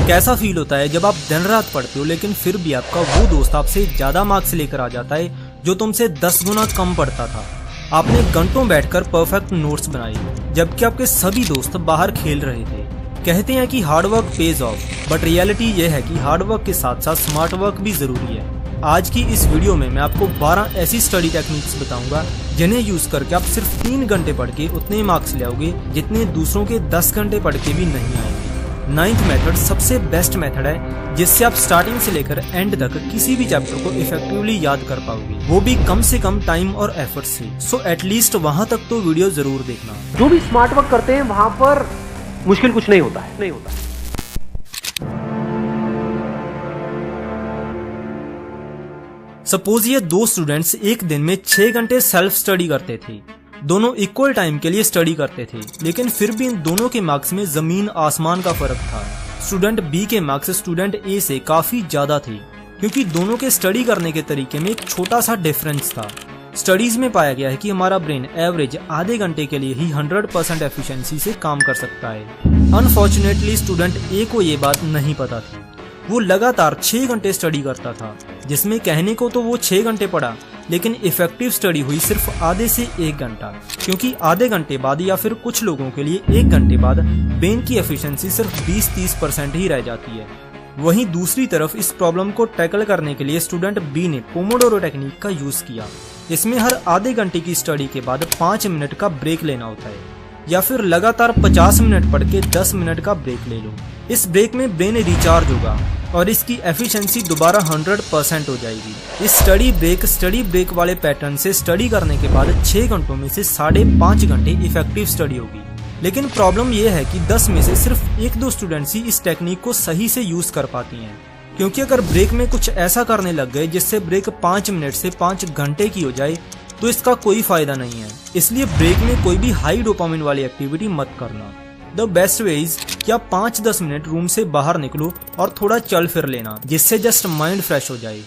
कैसा फील होता है जब आप दिन रात पढ़ते हो लेकिन फिर भी आपका वो दोस्त आपसे ज्यादा मार्क्स लेकर आ जाता है जो तुमसे 10 गुना कम पढ़ता था। आपने घंटों बैठकर परफेक्ट नोट्स बनाए जबकि आपके सभी दोस्त बाहर खेल रहे थे। कहते हैं कि hard work page of, but reality ये है कि हार्डवर्क के साथ साथ स्मार्ट वर्क भी जरूरी है। आज की इस वीडियो में मैं आपको 12 ऐसी स्टडी टेक्निक्स बताऊंगा जिन्हें यूज करके आप सिर्फ 3 घंटे पढ़ के उतने मार्क्स ले आओगे जितने दूसरों के 10 घंटे पढ़ के भी नहीं आएंगे। 9th मेथड सबसे बेस्ट मेथड है जिससे आप स्टार्टिंग से लेकर एंड तक किसी भी चैप्टर को इफेक्टिवली याद कर पाओगे, वो भी कम से कम टाइम और एफर्ट से। सो एटलीस्ट वहां तक तो वीडियो जरूर देखना। जो भी स्मार्ट वर्क करते हैं वहां पर मुश्किल कुछ नहीं होता है, सपोज ये 2 स्टूडेंट्स एक दिन में 6 घंटे सेल्फ स्टडी करते थे। दोनों इक्वल टाइम के लिए स्टडी करते थे, लेकिन फिर भी इन दोनों के मार्क्स में जमीन आसमान का फर्क था। स्टूडेंट बी के मार्क्स स्टूडेंट ए से काफी ज्यादा थे, क्योंकि दोनों के स्टडी करने के तरीके में एक छोटा सा डिफरेंस था। स्टडीज में पाया गया है कि हमारा ब्रेन एवरेज आधे घंटे के लिए ही 100% एफिशिएंसी से काम कर सकता है। अनफॉर्चुनेटली स्टूडेंट ए को ये बात नहीं पता थी। वो लगातार 6 घंटे स्टडी करता था, जिसमें कहने को तो वो 6 घंटे पढ़ा, लेकिन इफेक्टिव स्टडी हुई सिर्फ आधे से 1 घंटा, क्योंकि आधे घंटे बाद या फिर कुछ लोगों के लिए 1 घंटे बाद ब्रेन की एफिशिएंसी सिर्फ 20-30% ही रह जाती है। वहीं दूसरी तरफ इस प्रॉब्लम को टैकल करने के लिए स्टूडेंट बी ने पोमोडोरो टेक्निक का यूज किया। इसमें हर आधे घंटे की स्टडी के बाद 5 मिनट का ब्रेक लेना होता है, या फिर लगातार 50 मिनट पढ़ के 10 मिनट का ब्रेक ले लो। इस ब्रेक में ब्रेन रिचार्ज होगा और इसकी एफिशिएंसी दोबारा 100% हो जाएगी। इस स्टडी ब्रेक वाले पैटर्न से स्टडी करने के बाद 6 घंटों में से 5.5 घंटे इफेक्टिव स्टडी होगी। लेकिन प्रॉब्लम यह है कि 10 में से सिर्फ 1-2 स्टूडेंट्स ही इस टेक्निक को सही से यूज कर पाती हैं, क्योंकि अगर ब्रेक में कुछ ऐसा करने लग गए जिससे ब्रेक 5 मिनट से 5 घंटे की हो जाए तो इसका कोई फायदा नहीं है। इसलिए ब्रेक में कोई भी हाई डोपामिन वाली एक्टिविटी मत करना। द बेस्ट वे इज कि आप 5-10 मिनट रूम से बाहर निकलो और थोड़ा चल फिर लेना, जिससे जस्ट माइंड फ्रेश हो जाए।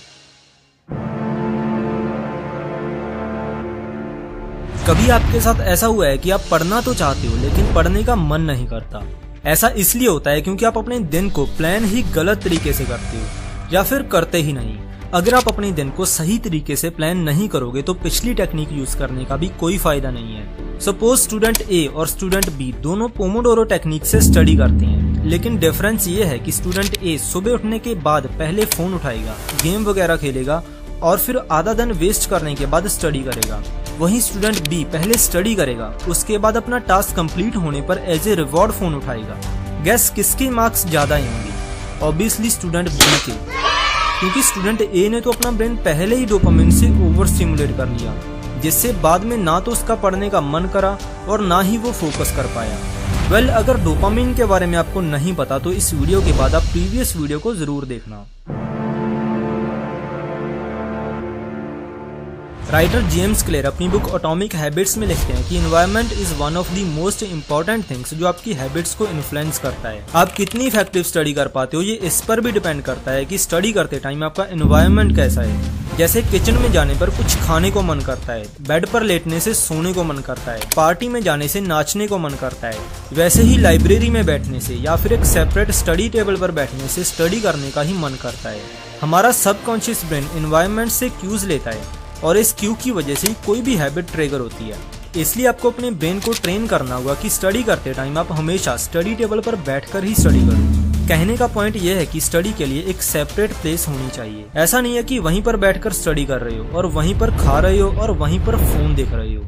कभी आपके साथ ऐसा हुआ है कि आप पढ़ना तो चाहते हो लेकिन पढ़ने का मन नहीं करता? ऐसा इसलिए होता है क्योंकि आप अपने दिन को प्लान ही गलत तरीके से करते हो या फिर करते ही नहीं। अगर आप अपने दिन को सही तरीके से प्लान नहीं करोगे तो पिछली टेक्निक यूज करने का भी कोई फायदा नहीं है। सपोज स्टूडेंट ए और स्टूडेंट बी दोनों पोमोडोरो टेक्निक से स्टडी करते हैं, लेकिन डिफरेंस ये है कि स्टूडेंट ए सुबह उठने के बाद पहले फोन उठाएगा, गेम वगैरह खेलेगा और फिर आधा दिन वेस्ट करने के बाद स्टडी करेगा। वहीं स्टूडेंट बी पहले स्टडी करेगा, उसके बाद अपना टास्क कंप्लीट होने पर एज ए रिवॉर्ड फोन उठाएगा। गेस किसके मार्क्स ज्यादा आएंगे? ऑब्वियसली स्टूडेंट बी के, क्योंकि स्टूडेंट ए ने तो अपना ब्रेन पहले ही डोपामिन से ओवर स्टिमुलेट कर लिया, जिससे बाद में ना तो उसका पढ़ने का मन करा और ना ही वो फोकस कर पाया। अगर डोपामिन के बारे में आपको नहीं पता तो इस वीडियो के बाद आप प्रीवियस वीडियो को जरूर देखना। राइटर जेम्स क्लियर अपनी बुक एटॉमिक हैबिट्स में लिखते हैं कि environment is one of the most important things जो आपकी हैबिट्स को इन्फ्लुएंस करता है। आप कितनी इफेक्टिव स्टडी कर पाते हो ये इस पर भी डिपेंड करता है कि स्टडी करते टाइम आपका एनवायरनमेंट कैसा है। जैसे किचन में जाने पर कुछ खाने को मन करता है, बेड पर लेटने से सोने को मन करता है, पार्टी में जाने से नाचने को मन करता है, वैसे ही लाइब्रेरी में बैठने से या फिर एक सेपरेट स्टडी टेबल पर बैठने से स्टडी करने का ही मन करता है। हमारा सबकॉन्शियस ब्रेन एनवायरनमेंट से क्यूज लेता है और इस क्यू की वजह से कोई भी हैबिट ट्रिगर होती है। इसलिए आपको अपने ब्रेन को ट्रेन करना होगा कि स्टडी करते टाइम आप हमेशा स्टडी टेबल पर बैठकर ही स्टडी करो। कहने का पॉइंट यह है कि स्टडी के लिए एक सेपरेट प्लेस होनी चाहिए। ऐसा नहीं है कि वहीं पर बैठकर स्टडी कर रहे हो और वहीं पर खा रहे हो और वहीं पर फोन देख रहे हो।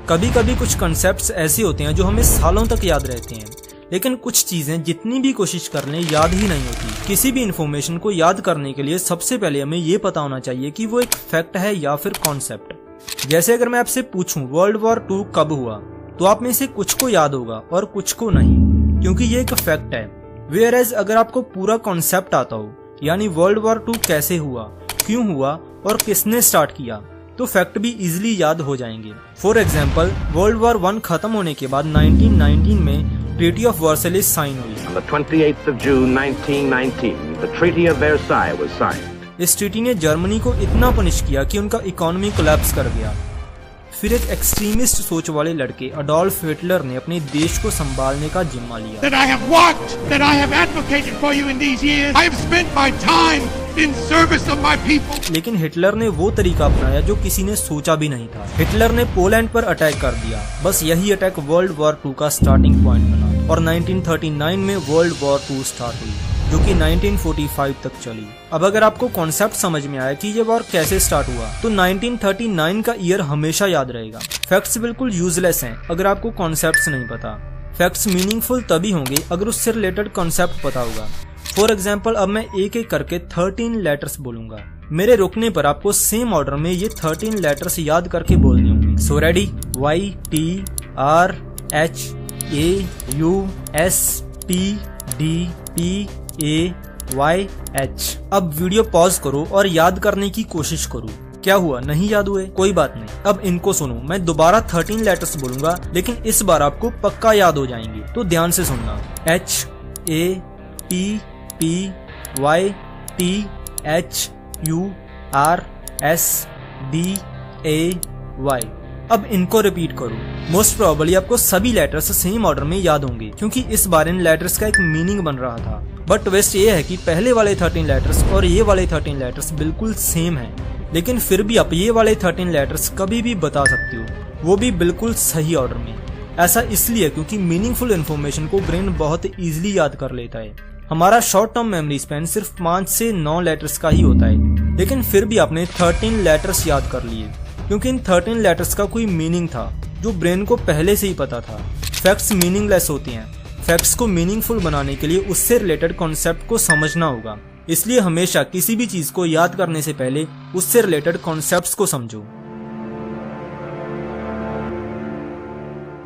कभी कभी कुछ कॉन्सेप्ट्स ऐसे होते हैं जो हमें सालों तक याद रहते हैं, लेकिन कुछ चीजें जितनी भी कोशिश कर लें याद ही नहीं होती। किसी भी इन्फॉर्मेशन को याद करने के लिए सबसे पहले हमें ये पता होना चाहिए कि वो एक फैक्ट है या फिर कॉन्सेप्ट। जैसे अगर मैं आपसे पूछूं वर्ल्ड वॉर 2 कब हुआ, तो आप में से कुछ को याद होगा और कुछ को नहीं, क्योंकि ये एक फैक्ट है। वेयर एज अगर आपको पूरा कॉन्सेप्ट आता हो, यानी वर्ल्ड वॉर 2 कैसे हुआ, क्यों हुआ और किसने स्टार्ट किया, तो फैक्ट भी इजिली याद हो जाएंगे। फॉर एग्जाम्पल वर्ल्ड वॉर 1 खत्म होने के बाद 1919 में ट्रीटी ऑफ वर्साइलेस साइन हुई। On the 28th of June 1919, the Treaty of Versailles was signed. इस ट्रीटी ने जर्मनी को इतना पनिश किया कि उनका इकोनॉमी कोलैप्स कर गया। फिर एक एक्सट्रीमिस्ट सोच वाले लड़के अडोल्फ हिटलर ने अपने देश को संभालने का जिम्मा लिया। That I have walked, that I have advocated for you in these years. I have spent my time in service of my people. लेकिन हिटलर ने वो तरीका अपनाया जो किसी ने सोचा भी नहीं था। हिटलर ने पोलैंड पर अटैक कर दिया। बस यही अटैक वर्ल्ड वॉर 2 का स्टार्टिंग पॉइंट बना और 1939 में वर्ल्ड वॉर 2 स्टार्ट हुई, जो कि 1945 तक चली। अब अगर आपको कॉन्सेप्ट समझ में आया कि ये वॉर कैसे स्टार्ट हुआ, तो 1939 का ईयर हमेशा याद रहेगा। फैक्ट्स बिल्कुल यूजलेस हैं अगर आपको कॉन्सेप्ट्स नहीं पता। फैक्ट्स मीनिंगफुल तभी होंगे अगर उससे रिलेटेड कॉन्सेप्ट पता होगा। फॉर एग्जाम्पल, अब मैं एक एक करके 13 लेटर्स बोलूंगा। मेरे रुकने पर आपको सेम ऑर्डर में ये 13 लेटर्स याद करके बोलने होंगे। So ready? Y T R H A U S T D P A Y H। अब वीडियो पॉज करो और याद करने की कोशिश करो। क्या हुआ, नहीं याद हुए? कोई बात नहीं, अब इनको सुनो। मैं दोबारा 13 लेटर्स बोलूंगा, लेकिन इस बार आपको पक्का याद हो जाएंगे, तो ध्यान से सुनना। H A T P Y T H U R S D A Y। अब इनको रिपीट करो। मोस्ट प्रोबेबली आपको सभी लेटर्स सेम ऑर्डर में याद होंगे, क्योंकि इस बार इन लेटर्स का एक मीनिंग बन रहा था। बट ट्विस्ट ये है कि पहले वाले 13 लेटर्स और ये वाले 13 लेटर्स बिल्कुल सेम हैं, लेकिन फिर भी आप ये वाले 13 लेटर्स कभी भी बता सकते हो, वो भी बिल्कुल सही ऑर्डर में। ऐसा इसलिए क्योंकि मीनिंगफुल इन्फॉर्मेशन को ब्रेन बहुत इजीली याद कर लेता है। हमारा शॉर्ट टर्म मेमोरी स्पैन सिर्फ 5 से 9 लेटर्स का ही होता है, लेकिन फिर भी आपने 13 लेटर्स याद कर लिए, क्योंकि इन 13 लेटर्स का कोई मीनिंग था जो ब्रेन को पहले से ही पता था। फैक्ट्स मीनिंगलेस होती हैं। फैक्ट्स को मीनिंगफुल बनाने के लिए उससे रिलेटेड कॉन्सेप्ट को समझना होगा। इसलिए हमेशा किसी भी चीज को याद करने से पहले उससे रिलेटेड कॉन्सेप्ट्स को समझो।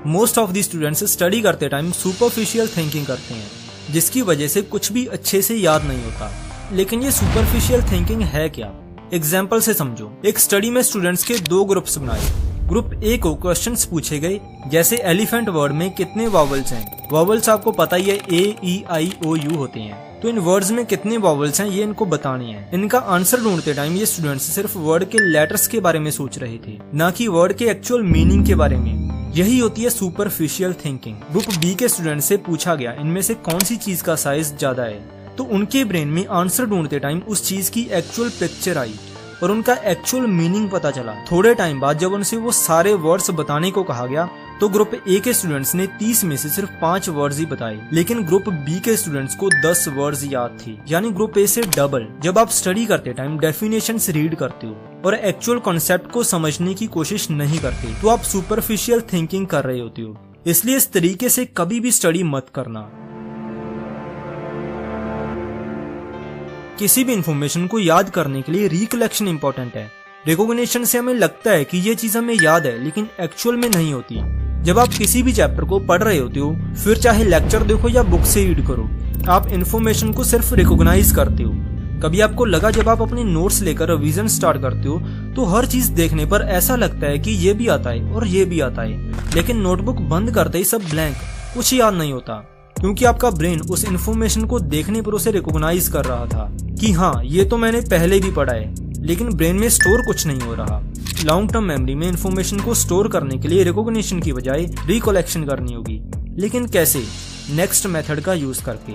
Most of the students study करते टाइम सुपरफिशियल थिंकिंग करते हैं, जिसकी वजह से कुछ भी अच्छे से याद नहीं होता। लेकिन ये सुपरफिशियल थिंकिंग है क्या? एग्जाम्पल से समझो। एक स्टडी में स्टूडेंट्स के 2 ग्रुप्स बनाए। ग्रुप ए को क्वेश्चंस पूछे गए, जैसे एलिफेंट वर्ड में कितने वॉवल्स हैं। वॉवल्स आपको पता ही है, A-E-I-O-U होते हैं, तो इन वर्ड्स में कितने वॉवल्स हैं ये इनको बताने हैं। इनका आंसर ढूंढते टाइम ये स्टूडेंट्स सिर्फ वर्ड के लेटर्स के बारे में सोच रहे थे, ना कि वर्ड के एक्चुअल मीनिंग के बारे में। यही होती है सुपरफिशियल थिंकिंग। ग्रुप बी के स्टूडेंट से पूछा गया, इनमें से कौन सी चीज का साइज ज्यादा है, तो उनके ब्रेन में आंसर ढूंढते टाइम उस चीज की एक्चुअल पिक्चर आई और उनका एक्चुअल मीनिंग पता चला। थोड़े टाइम बाद जब उनसे वो सारे वर्ड्स बताने को कहा गया, तो ग्रुप ए के स्टूडेंट्स ने 30 में से सिर्फ 5 वर्ड्स ही बताए, लेकिन ग्रुप बी के स्टूडेंट्स को 10 वर्ड्स याद थे, यानी ग्रुप ए से डबल। जब आप स्टडी करते टाइम डेफिनेशंस रीड करते हो और एक्चुअल कॉन्सेप्ट को समझने की कोशिश नहीं करते, तो आप सुपरफिशियल थिंकिंग कर रहे होते हो। इसलिए इस तरीके से कभी भी स्टडी मत करना। किसी भी इंफॉर्मेशन को याद करने के लिए रिकलेक्शन इंपॉर्टेंट है। रिकॉग्निशन से हमें लगता है कि ये चीज हमें याद है, लेकिन एक्चुअल में नहीं होती। जब आप किसी भी चैप्टर को पढ़ रहे होते हो, फिर चाहे लेक्चर देखो या बुक से रीड करो, आप इन्फॉर्मेशन को सिर्फ रिकॉग्नाइज करते हो। कभी आपको लगा जब आप अपने नोट्स लेकर रिवीजन स्टार्ट करते हो, तो हर चीज देखने पर ऐसा लगता है कि ये भी आता है और ये भी आता है, लेकिन नोटबुक बंद करते ही सब ब्लैंक, कुछ याद नहीं होता, क्योंकि आपका ब्रेन उस इन्फॉर्मेशन को देखने पर उसे रिकॉग्नाइज कर रहा था कि हाँ ये तो मैंने पहले भी पढ़ा है, लेकिन ब्रेन में स्टोर कुछ नहीं हो रहा। लॉन्ग टर्म मेमोरी में इन्फॉर्मेशन को स्टोर करने के लिए रिकॉग्निशन की बजाय रिकलेक्शन करनी होगी। लेकिन कैसे? नेक्स्ट मेथड का यूज करके।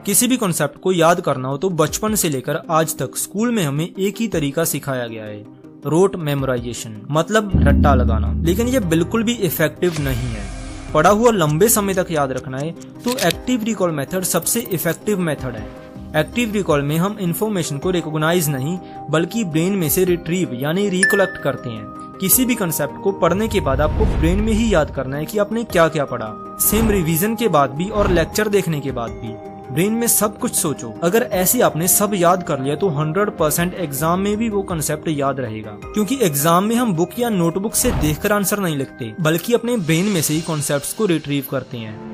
किसी भी कॉन्सेप्ट को याद करना हो तो बचपन से लेकर आज तक स्कूल में हमें एक ही तरीका सिखाया गया है, रोट मेमोराइजेशन, मतलब रट्टा लगाना। लेकिन ये बिल्कुल भी इफेक्टिव नहीं है। पढ़ा हुआ लंबे समय तक याद रखना है तो एक्टिव रिकॉल मेथड सबसे इफेक्टिव मेथड है। एक्टिव रिकॉल में हम इंफॉर्मेशन को रिकॉग्नाइज नहीं बल्कि ब्रेन में से रिट्रीव यानी रिकलेक्ट करते हैं। किसी भी कंसेप्ट को पढ़ने के बाद आपको ब्रेन में ही याद करना है कि आपने क्या क्या पढ़ा। सेम रिवीजन के बाद भी और लेक्चर देखने के बाद भी ब्रेन में सब कुछ सोचो। अगर ऐसे आपने सब याद कर लिया तो 100% एग्जाम में भी वो कंसेप्ट याद रहेगा, क्योंकि एग्जाम में हम बुक या नोटबुक से देखकर आंसर नहीं लिखते बल्कि अपने ब्रेन में से ही कॉन्सेप्ट्स को रिट्रीव करते हैं।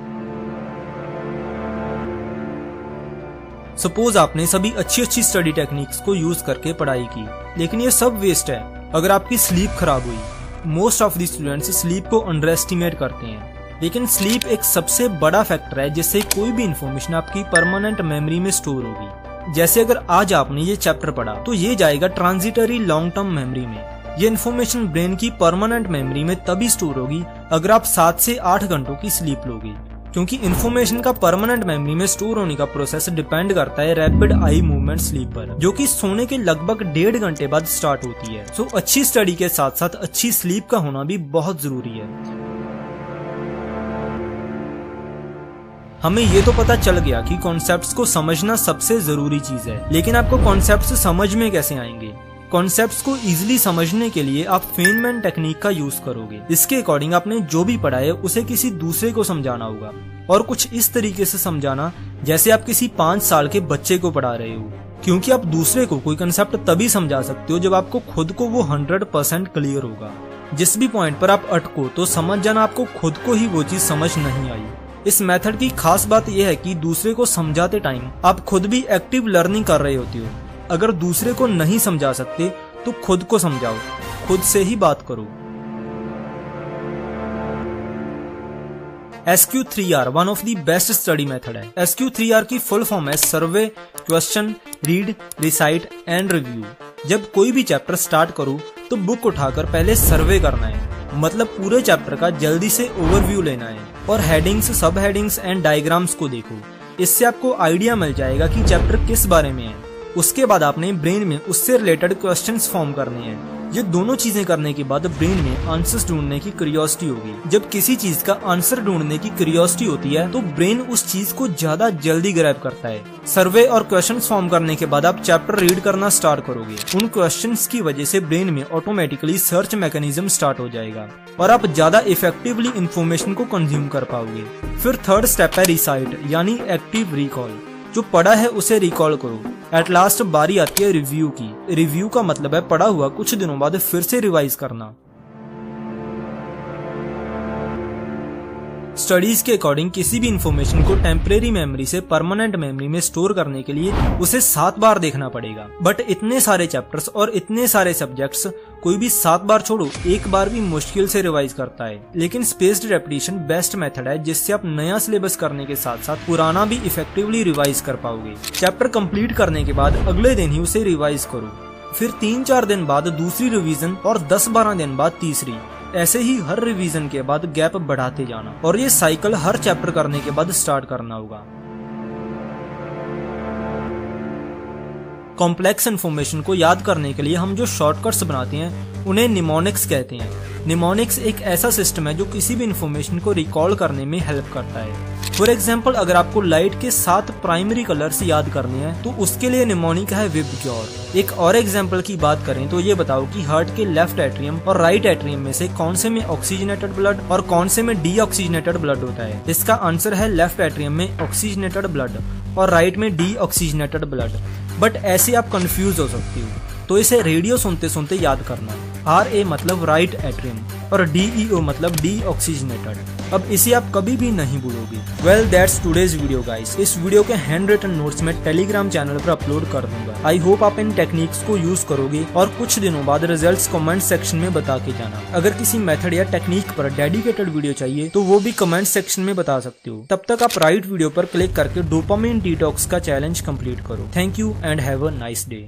सपोज आपने सभी अच्छी स्टडी टेक्निक्स को यूज करके पढ़ाई की, लेकिन ये सब वेस्ट है अगर आपकी स्लीप खराब हुई। Most of the students sleep को अंडर एस्टिमेट करते हैं, लेकिन स्लीप एक सबसे बड़ा फैक्टर है जिससे कोई भी इंफॉर्मेशन आपकी परमानेंट मेमोरी में स्टोर होगी। जैसे अगर आज आपने ये चैप्टर पढ़ा तो ये जाएगा ट्रांजिटरी लॉन्ग टर्म मेमोरी में। ये इन्फॉर्मेशन ब्रेन की परमानेंट मेमोरी में तभी स्टोर होगी अगर आप 7 से 8 घंटों की स्लीप लोगे, क्योंकि इन्फॉर्मेशन का परमानेंट मेमोरी में स्टोर होने का प्रोसेस डिपेंड करता है रैपिड आई मूवमेंट स्लीप पर, जो कि सोने के लगभग 1.5 घंटे बाद स्टार्ट होती है। सो अच्छी स्टडी के साथ साथ अच्छी स्लीप का होना भी बहुत जरूरी है। हमें ये तो पता चल गया कि कॉन्सेप्ट्स को समझना सबसे जरूरी चीज है, लेकिन आपको कॉन्सेप्ट्स समझ में कैसे आएंगे? कॉन्सेप्ट्स को इजीली समझने के लिए आप फेनमैन टेक्निक का यूज करोगे। इसके अकॉर्डिंग आपने जो भी पढ़ा है उसे किसी दूसरे को समझाना होगा, और कुछ इस तरीके से समझाना जैसे आप किसी 5 साल के बच्चे को पढ़ा रहे हो, क्योंकि आप दूसरे को कोई कंसेप्ट तभी समझा सकते हो जब आपको खुद को वो 100% क्लियर होगा। जिस भी पॉइंट पर आप अटको तो समझ जाना आपको खुद को ही वो चीज समझ नहीं आई। इस मेथड की खास बात यह है कि दूसरे को समझाते टाइम आप खुद भी एक्टिव लर्निंग कर रहे होते हो। अगर दूसरे को नहीं समझा सकते तो खुद को समझाओ, खुद से ही बात करो। SQ3R one of the best study method है। SQ3R की फुल फॉर्म है survey, question, read, recite and review. जब कोई भी चैप्टर स्टार्ट करो तो बुक उठाकर पहले सर्वे करना है, मतलब पूरे चैप्टर का जल्दी से ओवरव्यू लेना है, और हेडिंग्स, सब हेडिंग्स एंड डायग्राम्स को देखो। इससे आपको आइडिया मिल जाएगा कि चैप्टर किस बारे में है। उसके बाद आपने ब्रेन में उससे रिलेटेड क्वेश्चंस फॉर्म करने हैं। ये दोनों चीजें करने के बाद ब्रेन में आंसर्स ढूंढने की क्यूरियोसिटी होगी। जब किसी चीज का आंसर ढूंढने की क्यूरियोसिटी होती है तो ब्रेन उस चीज को ज्यादा जल्दी ग्रैब करता है। सर्वे और क्वेश्चंस फॉर्म करने के बाद आप चैप्टर रीड करना स्टार्ट करोगे। उन क्वेश्चंस की वजह से ब्रेन में ऑटोमेटिकली सर्च मैकेनिज्म स्टार्ट हो जाएगा और आप ज्यादा इफेक्टिवली इंफॉर्मेशन को कंज्यूम कर पाओगे। फिर थर्ड स्टेप है रिसाइट, यानी एक्टिव रिकॉल। जो पढ़ा है उसे रिकॉल करो। एट लास्ट बारी आती है रिव्यू की। रिव्यू का मतलब है पढ़ा हुआ कुछ दिनों बाद फिर से रिवाइज करना। स्टडीज के अकॉर्डिंग किसी भी इंफॉर्मेशन को टेम्परेरी मेमोरी से परमानेंट मेमोरी में स्टोर करने के लिए उसे 7 बार देखना पड़ेगा। बट इतने सारे चैप्टर्स और इतने सारे सब्जेक्ट्स कोई भी 7 बार छोड़ो 1 बार भी मुश्किल से रिवाइज करता है। लेकिन स्पेस्ड रेपिटेशन बेस्ट मेथड है, जिससे आप नया सिलेबस करने के साथ साथ पुराना भी इफेक्टिवली रिवाइज कर पाओगे। चैप्टर कंप्लीट करने के बाद अगले दिन ही उसे रिवाइज करो, फिर 3-4 दिन बाद दूसरी रिवीजन और 10-12 दिन बाद तीसरी। ऐसे ही हर रिवीजन के बाद गैप बढ़ाते जाना, और ये साइकिल हर चैप्टर करने के बाद स्टार्ट करना होगा। कॉम्प्लेक्स इन्फॉर्मेशन को याद करने के लिए हम जो शॉर्टकट्स बनाते हैं उन्हें निमोनिक्स कहते हैं। निमोनिक्स एक ऐसा सिस्टम है जो किसी भी इन्फॉर्मेशन को रिकॉल करने में हेल्प करता है। फॉर एग्जाम्पल, अगर आपको लाइट के 7 प्राइमरी कलर्स याद करने हैं तो उसके लिए निमोनिक है विबग्योर। एक और एग्जाम्पल की बात करें तो ये बताओ कि हार्ट के लेफ्ट एट्रियम और राइट एट्रियम में से कौन से में ऑक्सीजनेटेड ब्लड और कौन से में डीऑक्सीजनेटेड ब्लड होता है। इसका आंसर है लेफ्ट एट्रियम में ऑक्सीजनेटेड ब्लड और राइट में डीऑक्सीजनेटेड ब्लड। बट ऐसे आप कंफ्यूज हो सकती हो, तो इसे रेडियो सुनते सुनते याद करना। RA मतलब राइट एट्रियम और DEO मतलब डीऑक्सीजनेटेड। अब इसे आप कभी भी नहीं भूलोगे। Well that's today's video guys. इस वीडियो के हैंड रिटन नोट्स में टेलीग्राम चैनल पर अपलोड कर दूंगा। आई होप आप इन टेक्निक्स को यूज करोगे और कुछ दिनों बाद रिजल्ट्स कमेंट सेक्शन में बता के जाना। अगर किसी मेथड या टेक्निक पर डेडिकेटेड वीडियो चाहिए तो वो भी कमेंट सेक्शन में बता सकते हो। तब तक आप राइट वीडियो पर क्लिक करके डोपामिन डिटॉक्स का चैलेंज कंप्लीट करो। Thank you and have a nice day.